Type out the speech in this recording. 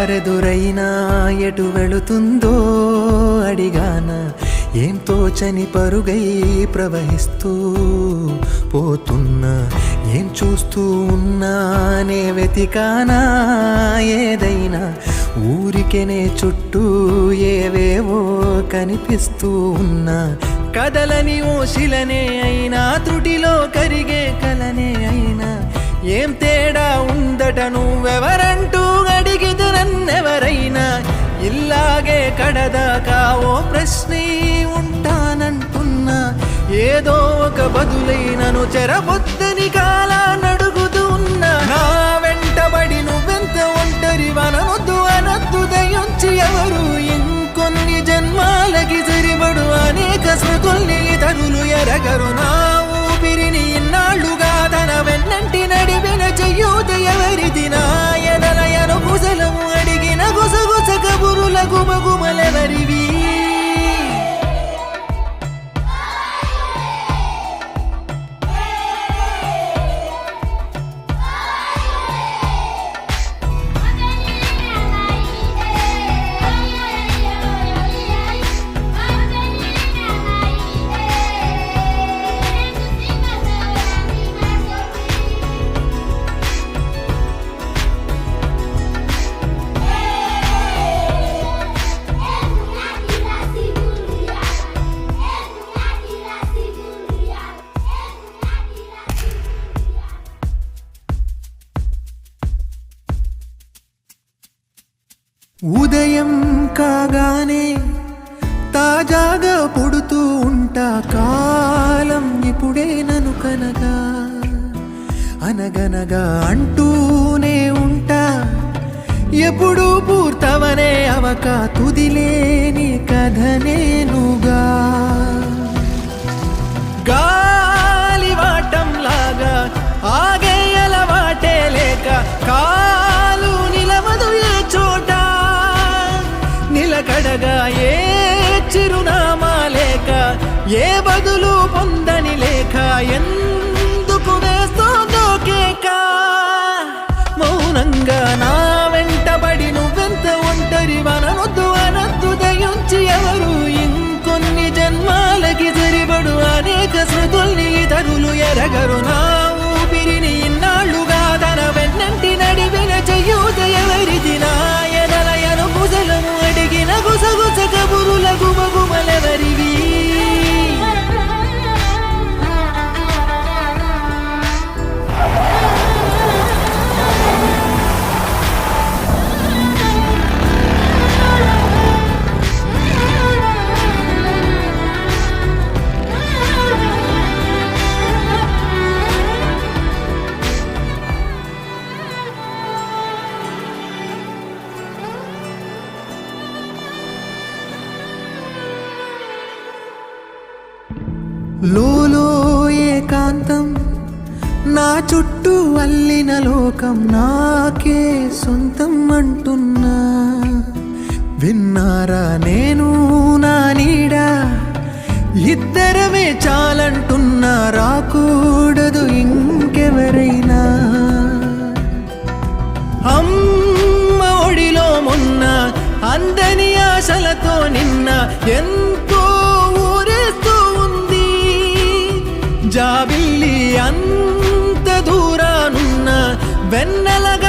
దారెదురైనా ఎటు వెళుతుందో అడిగానా, ఏం తోచని పరుగై ప్రవహిస్తూ పోతున్నా, ఏం చూస్తూ ఉన్నానే వెతికానా ఏదైనా, ఊరికెనే చుట్టూ ఏవేవో కనిపిస్తూ ఉన్నా, కదలని ఓ శిలనే అయినా త్రుటిలో కరిగే కలనే అయినా, ఏం తేడా ఉందట నువ్వెవరంటూ అడిగిదు నన్నెవరైనా, ఇల్లాగే కడదాకా ఓ ప్రశ్నే ఉంటానంటున్నా, ఏదో ఒక బదులైనను చెరబొద్దని కాలానడుగుతూ ఉన్నా, నా వెంటబడి నువ్వెంత ఒంటరి వనొద్దు అనొద్దు దయించి ఎవరు, ఇంకొన్ని జన్మాలకి సరిపడు అనేక స్మృతుల్ని ఇతరులు ఎరగరు, నా ఊపిరిని ఇన్నాళ్లుగా తన వెన్నంటి నడిపిన చెయ్యూత ఎవరిది, నాయనలయను కుశలము అడిగిన గుసగుస కబురుల గుమగుమలెవరివి. ఉదయం కాగానే తాజాగా పుడుతూ ఉంటా, కాలం ఇప్పుడే నన్ను కనగా అనగనగా అంటూనే ఉంటా, ఎప్పుడు పూర్తవనే అవక తుదిలేని కథ నేనుగా, గాలివాటంలాగా ఆగే అలవాటే లేక కాలు నిలవదు ఏ చోట, నిలకడగా ఏ చిరునామా లేక ఏ బదులు పొందని లేక, ఎందుకు వేస్తోందో కేక, మౌనంగా నా వెంటబడి నువ్వెంత ఒంటరి వనొద్దు అనొద్దు దయించి ఎవరు, ఇంకొన్ని జన్మాలకి సరిపడు అనేక స్మృతుల్ని ఇతరులు ఎరగరు, నా ఊపిరిని ఇన్నాళ్లుగా తన వెన్నంటి నడిపిన చెయ్యూత ఎవరిది, నాయనలయను కుశలము అడిగిన గుసగుస కబురుల గుమగుమలెవరివి. లోలో ఏకాంతం నా చుట్టూ అల్లిన లోకం నాకే సొంతం అంటున్నా, విన్నారా నేను నా నీడ ఇద్దరమే చాలంటున్నా, రాకూడదు ఇంకెవరైనా, అమ్మ ఒడిలో మొన్న అందని ఆశలతో నిన్న ఎంతో ఊరేస్తూ ఉంది, జాబిల్లి అంత దూరానున్న వెన్నెలగా